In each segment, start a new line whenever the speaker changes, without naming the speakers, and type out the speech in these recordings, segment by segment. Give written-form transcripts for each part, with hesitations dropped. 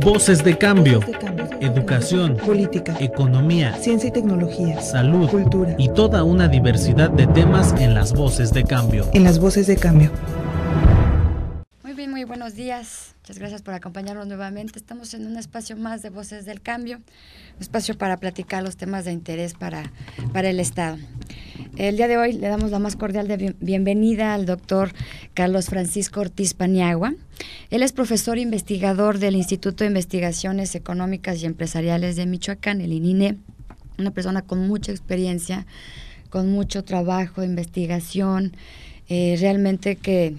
Voces de cambio.
Voces de cambio.
Educación,
política,
economía,
ciencia y tecnología,
salud,
cultura
y toda una diversidad de temas en las Voces de Cambio.
En las Voces de Cambio.
Muy bien, muy buenos días. Muchas gracias por acompañarnos nuevamente. Estamos en un espacio más de Voces del Cambio, un espacio para platicar los temas de interés para el Estado. El día de hoy le damos la más cordial de bienvenida al doctor Carlos Francisco Ortiz Paniagua. Él es profesor investigador del Instituto de Investigaciones Económicas y Empresariales de Michoacán, el ININE, una persona con mucha experiencia, con mucho trabajo, investigación, realmente que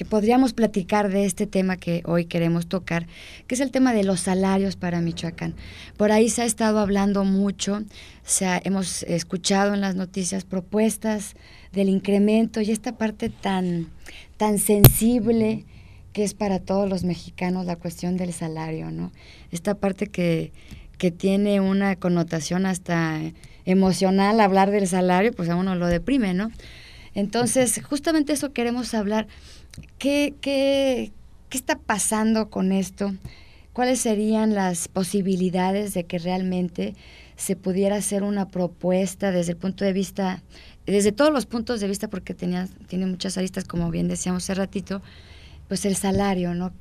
podríamos platicar de este tema que hoy queremos tocar, que es el tema de los salarios para Michoacán. Por ahí se ha estado hablando mucho, hemos escuchado en las noticias propuestas del incremento y esta parte tan sensible que es para todos los mexicanos la cuestión del salario, ¿no? Esta parte que tiene una connotación hasta emocional, hablar del salario, pues a uno lo deprime, ¿no? Entonces, justamente eso queremos hablar. ¿Qué está pasando con esto? ¿Cuáles serían las posibilidades de que realmente se pudiera hacer una propuesta desde el punto de vista, desde todos los puntos de vista, porque tiene muchas aristas, como bien decíamos hace ratito, pues el salario, ¿no?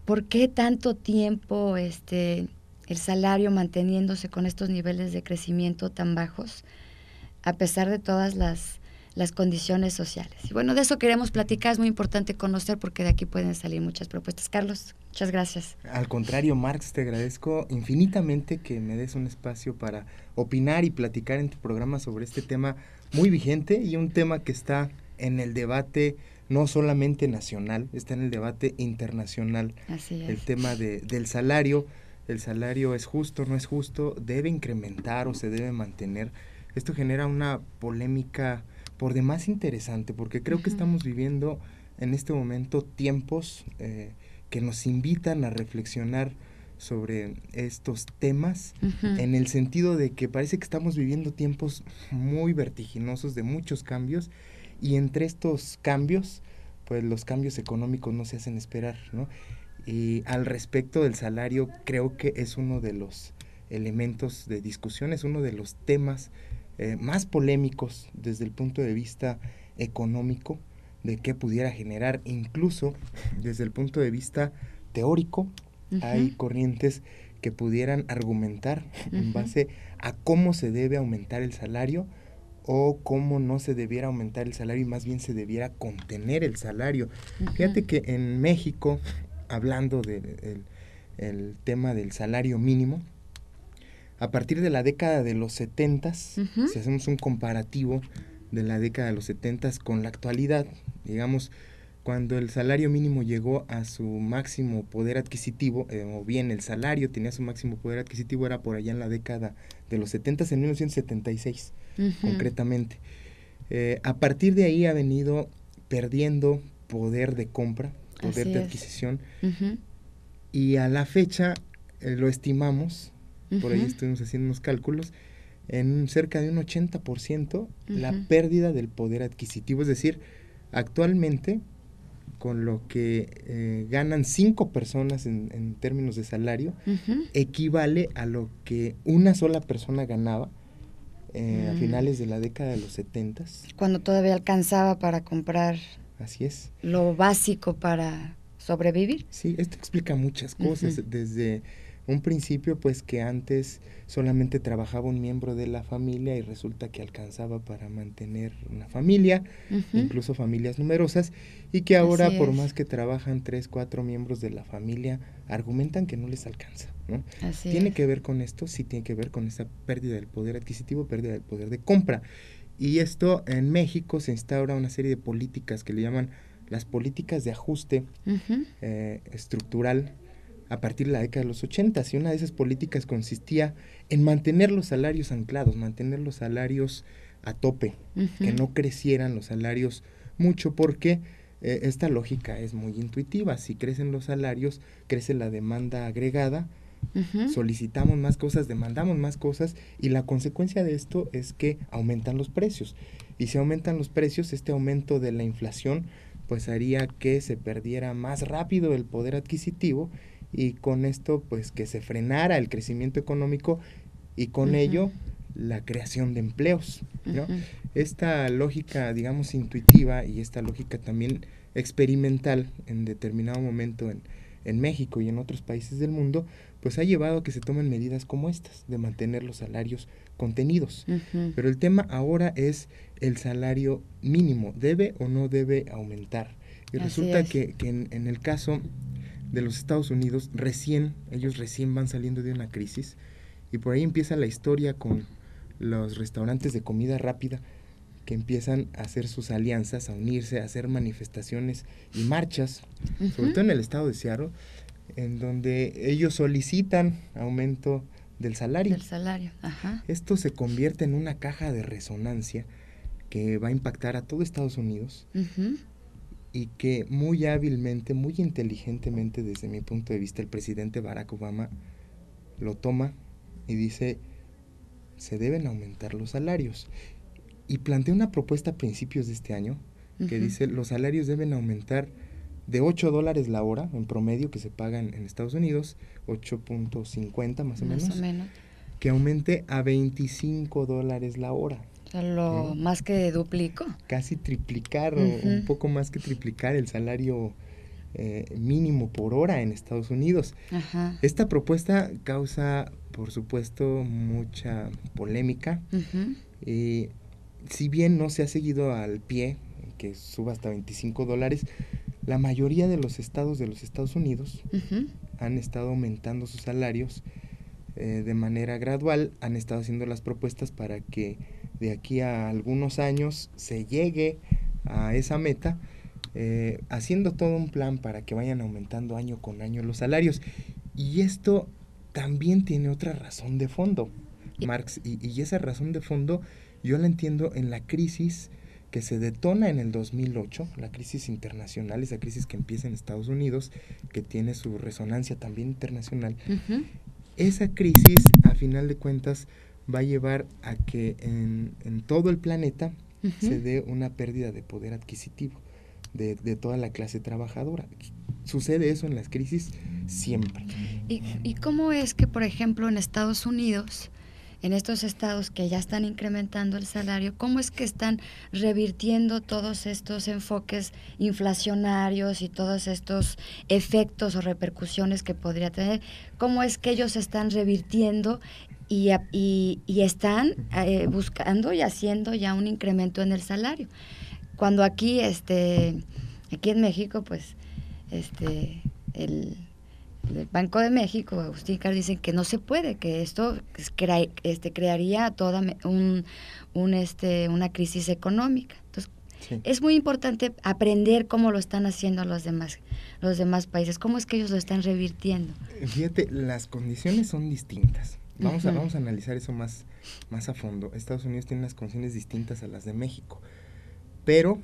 ¿Por qué tanto tiempo el salario manteniéndose con estos niveles de crecimiento tan bajos, a pesar de todas las condiciones sociales? Y bueno, de eso queremos platicar, es muy importante conocer porque de aquí pueden salir muchas propuestas. Carlos, muchas gracias.
Al contrario, Marx, te agradezco infinitamente que me des un espacio para opinar y platicar en tu programa sobre este tema muy vigente y un tema que está en el debate no solamente nacional, está en el debate internacional.
Así es.
El tema del salario, el salario es justo, no es justo, debe incrementar o se debe mantener. Esto genera una polémica por demás interesante, porque creo que estamos viviendo en este momento tiempos que nos invitan a reflexionar sobre estos temas, en el sentido de que parece que estamos viviendo tiempos muy vertiginosos de muchos cambios, y entre estos cambios, pues los cambios económicos no se hacen esperar, ¿no? Y al respecto del salario, creo que es uno de los elementos de discusión, es uno de los temas más polémicos desde el punto de vista económico, de qué pudiera generar, incluso desde el punto de vista teórico. Hay corrientes que pudieran argumentar en base a cómo se debe aumentar el salario o cómo no se debiera aumentar el salario y más bien se debiera contener el salario. Fíjate que en México, hablando del tema del salario mínimo, a partir de la década de los 70s, si hacemos un comparativo de la década de los 70s con la actualidad, digamos, cuando el salario mínimo llegó a su máximo poder adquisitivo, o bien el salario tenía su máximo poder adquisitivo, era por allá en la década de los 70s, en 1976, concretamente. A partir de ahí ha venido perdiendo poder de compra, poder de adquisición, y a la fecha lo estimamos, por ahí estuvimos haciendo unos cálculos, en cerca de un 80% la pérdida del poder adquisitivo. Es decir, actualmente, con lo que ganan 5 personas en términos de salario, equivale a lo que una sola persona ganaba a finales de la década de los 70s.
Cuando todavía alcanzaba para comprar.
Así es.
Lo básico para sobrevivir.
Sí, esto explica muchas cosas, desde un principio, pues, que antes solamente trabajaba un miembro de la familia y resulta que alcanzaba para mantener una familia, incluso familias numerosas, y que ahora por más que trabajan 3, 4 miembros de la familia, argumentan que no les alcanza, ¿no? ¿Tiene que ver con esto? Sí, tiene que ver con esa pérdida del poder adquisitivo, pérdida del poder de compra. Y esto, en México se instaura una serie de políticas que le llaman las políticas de ajuste estructural, a partir de la década de los 80, y una de esas políticas consistía en mantener los salarios anclados, mantener los salarios a tope, que no crecieran los salarios mucho, porque esta lógica es muy intuitiva. Si crecen los salarios, crece la demanda agregada, solicitamos más cosas, demandamos más cosas, y la consecuencia de esto es que aumentan los precios, y si aumentan los precios, este aumento de la inflación pues haría que se perdiera más rápido el poder adquisitivo y con esto pues que se frenara el crecimiento económico y con ello la creación de empleos, ¿no? Esta lógica, digamos, intuitiva y esta lógica también experimental en determinado momento en México y en otros países del mundo, pues ha llevado a que se tomen medidas como estas, de mantener los salarios contenidos. Pero el tema ahora es el salario mínimo, ¿debe o no debe aumentar? Y resulta que en el caso de los Estados Unidos, ellos recién van saliendo de una crisis, y por ahí empieza la historia con los restaurantes de comida rápida que empiezan a hacer sus alianzas, a unirse, a hacer manifestaciones y marchas, sobre todo en el estado de Seattle, en donde ellos solicitan aumento del salario. Esto se convierte en una caja de resonancia que va a impactar a todo Estados Unidos y que muy hábilmente, muy inteligentemente, desde mi punto de vista, el presidente Barack Obama lo toma y dice: se deben aumentar los salarios. Y plantea una propuesta a principios de este año que dice: los salarios deben aumentar de $8 la hora en promedio que se pagan en Estados Unidos, 8.50 más o menos, que aumente a $25 la hora.
O sea, lo más que duplicó.
Casi triplicar o un poco más que triplicar el salario mínimo por hora en Estados Unidos. Esta propuesta causa, por supuesto, mucha polémica. Si bien no se ha seguido al pie, que suba hasta $25, la mayoría de los estados de los Estados Unidos han estado aumentando sus salarios de manera gradual, han estado haciendo las propuestas para que de aquí a algunos años se llegue a esa meta, haciendo todo un plan para que vayan aumentando año con año los salarios. Y esto también tiene otra razón de fondo, Marx, y esa razón de fondo yo la entiendo en la crisis que se detona en el 2008, la crisis internacional, esa crisis que empieza en Estados Unidos, que tiene su resonancia también internacional. Esa crisis, a final de cuentas, va a llevar a que en todo el planeta se dé una pérdida de poder adquisitivo de toda la clase trabajadora. Sucede eso en las crisis siempre.
¿Y cómo es que, por ejemplo, en Estados Unidos, en estos estados que ya están incrementando el salario, cómo es que están revirtiendo todos estos enfoques inflacionarios y todos estos efectos o repercusiones que podría tener? ¿Cómo es que ellos están revirtiendo y están buscando y haciendo ya un incremento en el salario? Cuando aquí en México, pues, el Banco de México, Agustín Carr, dicen que no se puede, que esto crearía toda una crisis económica. Entonces, es muy importante aprender cómo lo están haciendo los demás países, cómo es que ellos lo están revirtiendo.
Fíjate, las condiciones son distintas. Vamos a analizar eso más a fondo. Estados Unidos tiene unas condiciones distintas a las de México, pero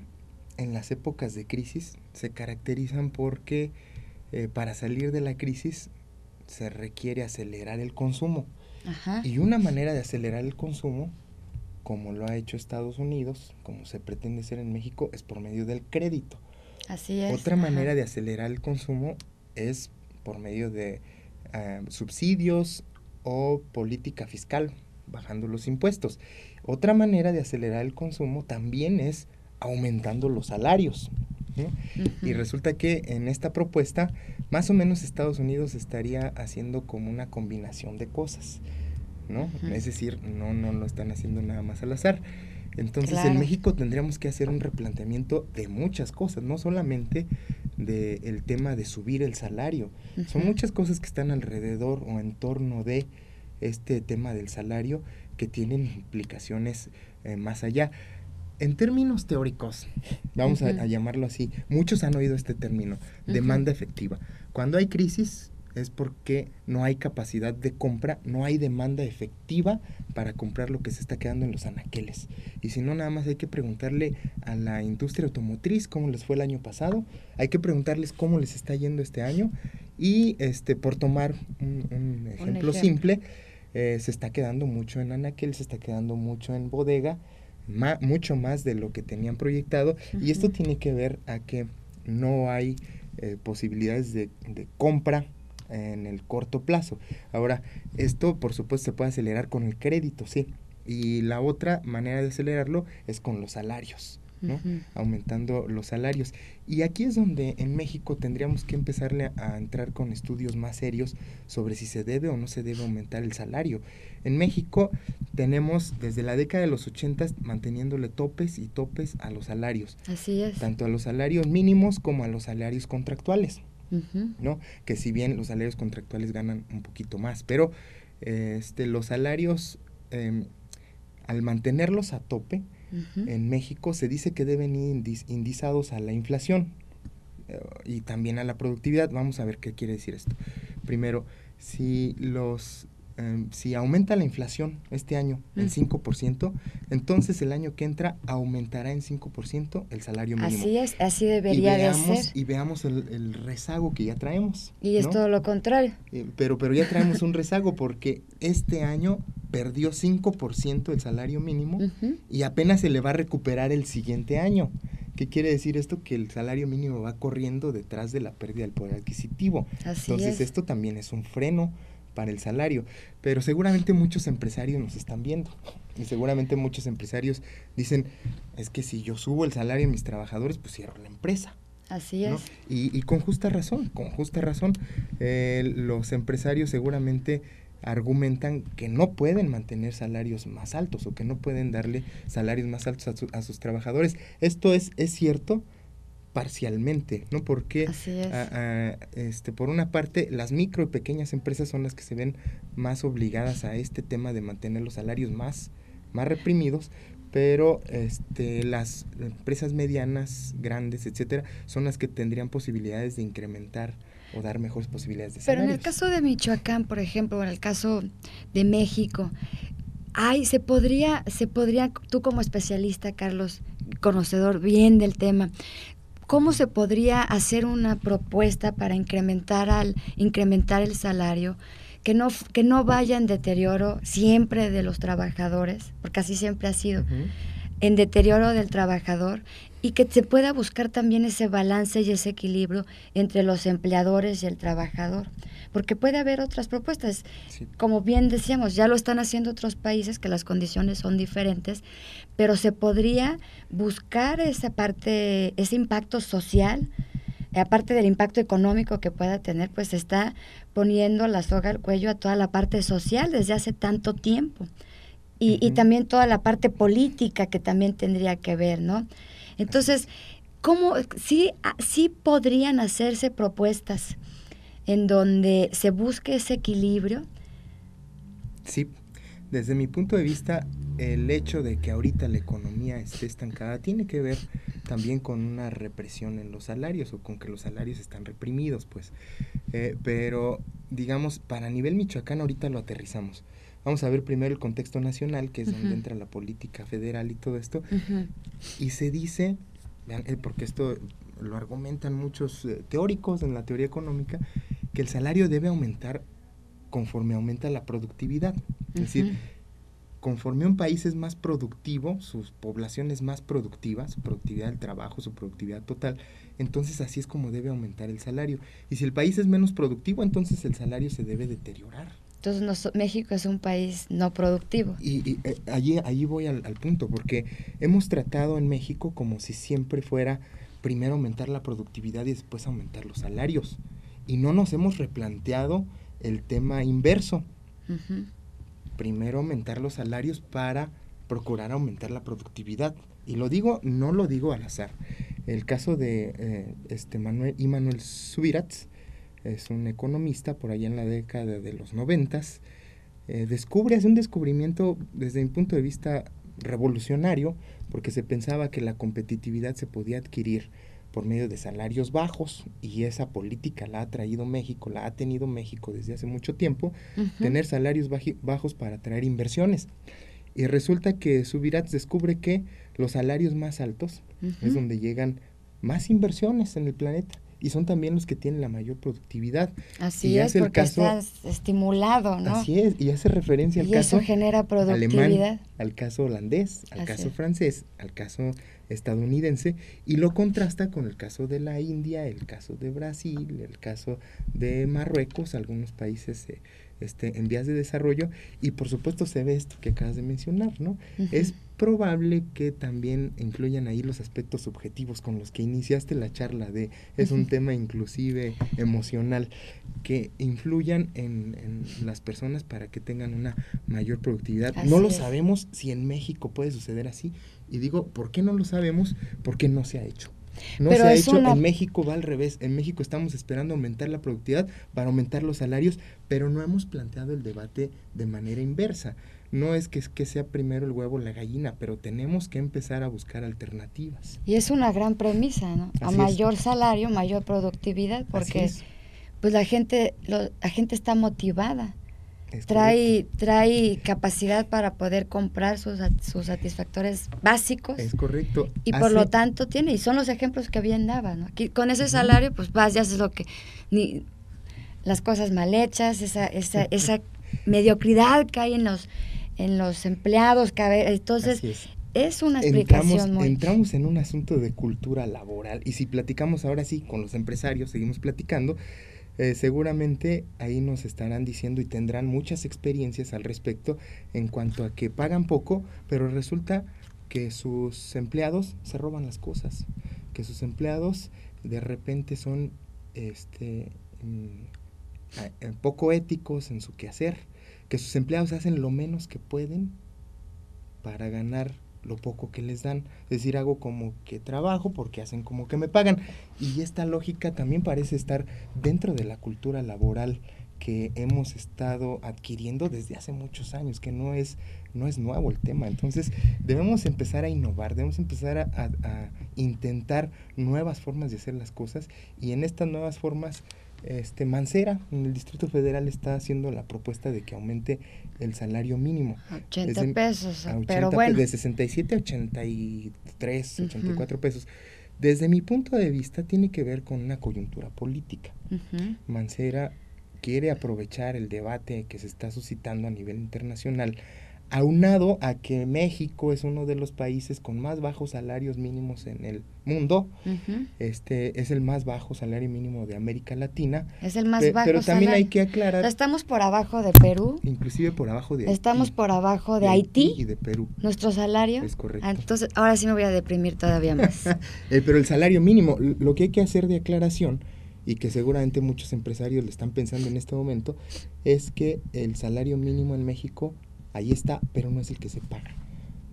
en las épocas de crisis se caracterizan porque para salir de la crisis se requiere acelerar el consumo. Y una manera de acelerar el consumo, como lo ha hecho Estados Unidos, como se pretende hacer en México, es por medio del crédito.
Así es.
Otra manera de acelerar el consumo es por medio de subsidios o política fiscal, bajando los impuestos. Otra manera de acelerar el consumo también es aumentando los salarios, ¿no? Y resulta que en esta propuesta, más o menos Estados Unidos estaría haciendo como una combinación de cosas, ¿no? Es decir, no lo están haciendo nada más al azar. Entonces, en México tendríamos que hacer un replanteamiento de muchas cosas, no solamente del tema de subir el salario. Son muchas cosas que están alrededor o en torno de este tema del salario que tienen implicaciones más allá. En términos teóricos, vamos a llamarlo así, muchos han oído este término, demanda efectiva. Cuando hay crisis es porque no hay capacidad de compra, no hay demanda efectiva para comprar lo que se está quedando en los anaqueles. Y si no, nada más hay que preguntarle a la industria automotriz cómo les fue el año pasado, hay que preguntarles cómo les está yendo este año y por tomar un ejemplo simple, se está quedando mucho en anaquel, se está quedando mucho en bodega, mucho más de lo que tenían proyectado, y esto tiene que ver a que no hay posibilidades de compra en el corto plazo. Ahora, esto por supuesto se puede acelerar con el crédito, sí, y la otra manera de acelerarlo es con los salarios, ¿no? Aumentando los salarios. Y aquí es donde en México tendríamos que empezarle a entrar con estudios más serios sobre si se debe o no se debe aumentar el salario. En México tenemos desde la década de los 80 manteniéndole topes y topes a los salarios.
Así es.
Tanto a los salarios mínimos como a los salarios contractuales, ¿no? Que si bien los salarios contractuales ganan un poquito más, pero los salarios, al mantenerlos a tope, en México se dice que deben ir indizados a la inflación y también a la productividad. Vamos a ver qué quiere decir esto. Primero, si aumenta la inflación este año en 5%, entonces el año que entra aumentará en 5% el salario mínimo.
Así es, así debería de ser.
Y veamos el rezago que ya traemos.
Y es, ¿no?, todo lo contrario.
Pero ya traemos un rezago porque este año perdió 5% el salario mínimo y apenas se le va a recuperar el siguiente año. ¿Qué quiere decir esto? Que el salario mínimo va corriendo detrás de la pérdida del poder adquisitivo. Entonces esto también es un freno para el salario, pero seguramente muchos empresarios nos están viendo y seguramente muchos empresarios dicen, es que si yo subo el salario a mis trabajadores, pues cierro la empresa.
Así es.
¿No? Y con justa razón, los empresarios seguramente argumentan que no pueden mantener salarios más altos o que no pueden darle salarios más altos a sus trabajadores. Esto es cierto parcialmente, ¿no? Porque por una parte las micro y pequeñas empresas son las que se ven más obligadas a este tema de mantener los salarios más reprimidos, pero las empresas medianas, grandes, etcétera, son las que tendrían posibilidades de incrementar o dar mejores posibilidades de salarios.
Pero en el caso de Michoacán, por ejemplo, en el caso de México, se podría, tú como especialista, Carlos, conocedor bien del tema, ¿cómo se podría hacer una propuesta para incrementar el salario, que no vaya en deterioro siempre de los trabajadores, porque así siempre ha sido, en deterioro del trabajador, y que se pueda buscar también ese balance y ese equilibrio entre los empleadores y el trabajador? Porque puede haber otras propuestas, como bien decíamos, ya lo están haciendo otros países, que las condiciones son diferentes, pero se podría buscar esa parte, ese impacto social, aparte del impacto económico que pueda tener, pues se está poniendo la soga al cuello a toda la parte social desde hace tanto tiempo, y también toda la parte política que también tendría que ver, ¿no? Entonces, ¿cómo sí podrían hacerse propuestas en donde se busque ese equilibrio?
Sí, desde mi punto de vista, el hecho de que ahorita la economía esté estancada tiene que ver también con una represión en los salarios o con que los salarios están reprimidos, pues. Pero, digamos, para nivel Michoacán ahorita lo aterrizamos. Vamos a ver primero el contexto nacional, que es donde entra la política federal y todo esto. Y se dice, vean, porque esto lo argumentan muchos teóricos en la teoría económica, que el salario debe aumentar conforme aumenta la productividad. Es decir, conforme un país es más productivo, sus poblaciones más productivas, su productividad del trabajo, su productividad total, entonces así es como debe aumentar el salario. Y si el país es menos productivo, entonces el salario se debe deteriorar.
Entonces México es un país no productivo.
Y allí voy al punto, porque hemos tratado en México como si siempre fuera primero aumentar la productividad y después aumentar los salarios. Y no nos hemos replanteado el tema inverso. Primero aumentar los salarios para procurar aumentar la productividad. Y no lo digo al azar. El caso de Manuel Subirats, es un economista por allá en la década de los 90s, hace un descubrimiento desde mi punto de vista revolucionario, porque se pensaba que la competitividad se podía adquirir por medio de salarios bajos, y esa política la ha tenido México desde hace mucho tiempo, tener salarios bajos para atraer inversiones. Y resulta que Subirats descubre que los salarios más altos es donde llegan más inversiones en el planeta, y son también los que tienen la mayor productividad.
Así es, porque está estimulado, ¿no?
Así es, y hace referencia al caso
eso genera productividad.
alemán, al caso holandés, al caso francés, al caso estadounidense, y lo contrasta con el caso de la India, el caso de Brasil, el caso de Marruecos, algunos países en vías de desarrollo, y por supuesto se ve esto que acabas de mencionar, ¿no?
Uh-huh.
Es probable que también influyan ahí los aspectos subjetivos con los que iniciaste la charla, es un tema inclusive emocional, que influyan en las personas para que tengan una mayor productividad.
Así
no lo
es.
Sabemos si en México puede suceder así, y digo, ¿por qué no lo sabemos? Porque no se ha hecho. No
Pero
se ha
es
hecho,
una...
en México va al revés, en México estamos esperando aumentar la productividad para aumentar los salarios, pero no hemos planteado el debate de manera inversa. No es que sea primero el huevo o la gallina, pero tenemos que empezar a buscar alternativas.
Y es una gran premisa, ¿no? A mayor salario, mayor productividad, porque pues la gente está motivada. Trae capacidad para poder comprar sus satisfactores básicos.
Es correcto.
Y por lo tanto y son los ejemplos que bien daba, ¿no? Aquí, con ese salario, pues vas y haces lo que, las cosas mal hechas, esa mediocridad que hay en los empleados, entonces es una explicación
entramos en un asunto de cultura laboral, y si platicamos ahora sí con los empresarios, seguimos platicando, seguramente ahí nos estarán diciendo y tendrán muchas experiencias al respecto en cuanto a que pagan poco, pero resulta que sus empleados se roban las cosas, que sus empleados de repente son poco éticos en su quehacer, que sus empleados hacen lo menos que pueden para ganar lo poco que les dan, es decir, hago como que trabajo porque hacen como que me pagan, y esta lógica también parece estar dentro de la cultura laboral que hemos estado adquiriendo desde hace muchos años, que no es nuevo el tema. Entonces debemos empezar a innovar, debemos empezar a intentar nuevas formas de hacer las cosas, y en estas nuevas formas Mancera en el Distrito Federal está haciendo la propuesta de que aumente el salario mínimo
80 pesos,
a 80,
pero bueno,
de 67 a 83, 84 pesos. Desde mi punto de vista tiene que ver con una coyuntura política. Mancera quiere aprovechar el debate que se está suscitando a nivel internacional, aunado a que México es uno de los países con más bajos salarios mínimos en el mundo. Es el más bajo salario mínimo de América Latina.
Es el más bajo
pero también
salario.
Hay que aclarar.
Estamos por abajo de Perú.
Inclusive por abajo de Haití.
Estamos por abajo de Haití
y de Perú.
Nuestro salario.
Es correcto.
Entonces, ahora sí me voy a deprimir todavía más.
Pero el salario mínimo, lo que hay que hacer de aclaración, y que seguramente muchos empresarios le están pensando en este momento, es que el salario mínimo en México ahí está, pero no es el que se paga.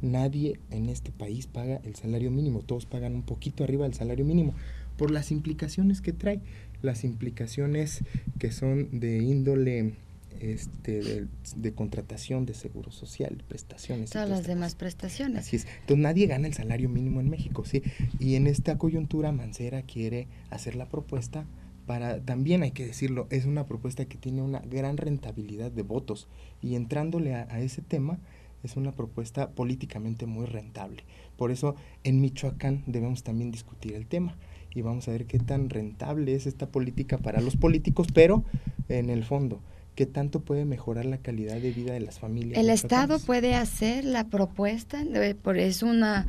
Nadie en este país paga el salario mínimo, todos pagan un poquito arriba del salario mínimo, por las implicaciones que trae, las implicaciones que son de índole de contratación de seguro social, prestaciones.
Todas las demás prestaciones.
Así es. Entonces nadie gana el salario mínimo en México, ¿sí? Y en esta coyuntura Mancera quiere hacer la propuesta también hay que decirlo, es una propuesta que tiene una gran rentabilidad de votos, y entrándole a ese tema, es una propuesta políticamente muy rentable. Por eso en Michoacán debemos también discutir el tema, y vamos a ver qué tan rentable es esta política para los políticos, pero en el fondo, qué tanto puede mejorar la calidad de vida de las familias.
El Estado puede hacer la propuesta, es una,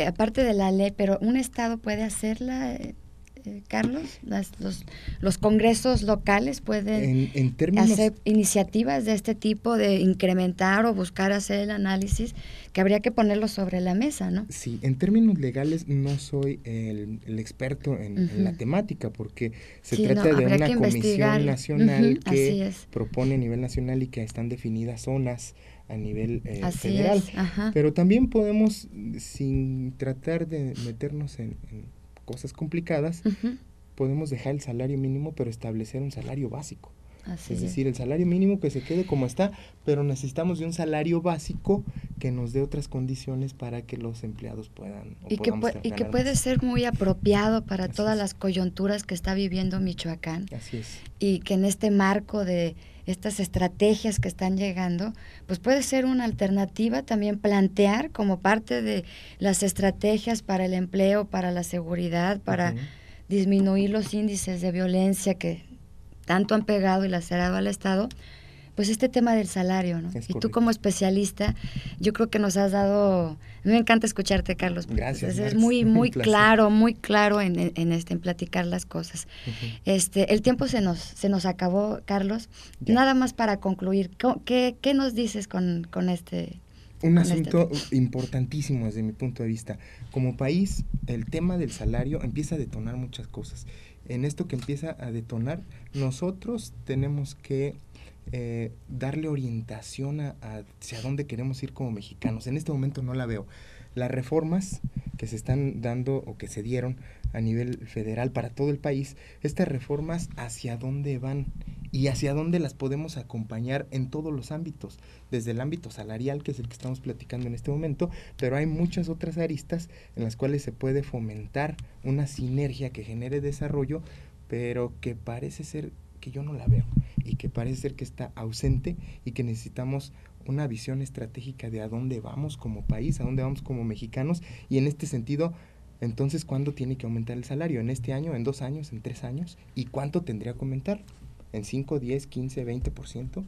aparte de la ley, pero un Estado puede hacerla. Carlos, los congresos locales pueden hacer iniciativas de este tipo, de incrementar o buscar hacer el análisis, que habría que ponerlo sobre la mesa, ¿no?
Sí, en términos legales no soy el experto en la temática, porque se trata de una comisión nacional que propone a nivel nacional y que están definidas zonas a nivel federal. Pero también podemos, sin tratar de meternos en cosas complicadas, podemos dejar el salario mínimo, pero establecer un salario básico. Es decir, el salario mínimo que se quede como está, pero necesitamos de un salario básico que nos dé otras condiciones para que los empleados puedan
y que puede ser muy apropiado para todas las coyunturas que está viviendo Michoacán.
Así es.
Y que en este marco de estas estrategias que están llegando, pues puede ser una alternativa también plantear como parte de las estrategias para el empleo, para la seguridad, para disminuir los índices de violencia que tanto han pegado y lacerado al Estado, pues este tema del salario, ¿no?
Es
y tú
correcto.
como especialista, yo creo que nos has dado, a mí me encanta escucharte, Carlos.
Gracias,
Es
Marx.
muy
Un placer.
muy claro en platicar las cosas. El tiempo se nos acabó, Carlos.
Ya.
Nada más para concluir, ¿qué nos dices con este?
Un
con
asunto
este
importantísimo desde mi punto de vista. Como país, el tema del salario empieza a detonar muchas cosas. En esto que empieza a detonar, nosotros tenemos que darle orientación hacia dónde queremos ir como mexicanos. En este momento no la veo. Las reformas que se están dando o que se dieron a nivel federal para todo el país, estas reformas hacia dónde van y hacia dónde las podemos acompañar en todos los ámbitos, desde el ámbito salarial, que es el que estamos platicando en este momento, pero hay muchas otras aristas en las cuales se puede fomentar una sinergia que genere desarrollo, pero que parece ser que yo no la veo y que parece ser que está ausente y que necesitamos una visión estratégica de a dónde vamos como país, a dónde vamos como mexicanos, y en este sentido, entonces, ¿cuándo tiene que aumentar el salario? ¿En este año, en 2 años, en 3 años? ¿Y cuánto tendría que aumentar? ¿En 5, 10, 15, 20%?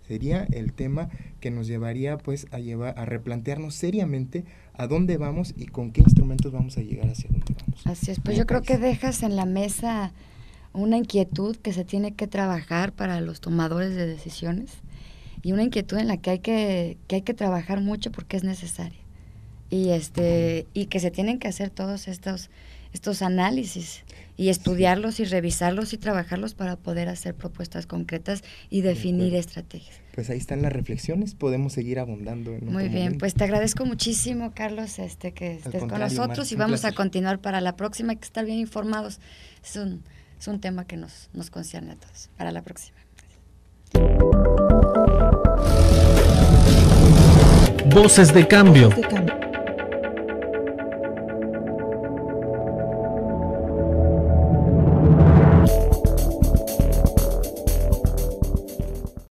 Sería el tema que nos llevaría pues a replantearnos seriamente a dónde vamos y con qué instrumentos vamos a llegar hacia dónde vamos.
Así es, pues
como
yo creo que
país.
dejas en la mesa una inquietud que se tiene que trabajar para los tomadores de decisiones y una inquietud en la que hay que trabajar mucho porque es necesaria. Y que se tienen que hacer todos estos análisis y estudiarlos y revisarlos y trabajarlos para poder hacer propuestas concretas y definir estrategias.
Pues ahí están las reflexiones, podemos seguir abondando en
Muy
otro
bien,
momento.
pues te agradezco muchísimo, Carlos, que estés con
contrario,
nosotros
Marx,
y
un
vamos
placer.
a continuar para la próxima. Hay que estar bien informados. Es un tema que nos concierne a todos. Para la próxima.
Voces de cambio.
De cambio.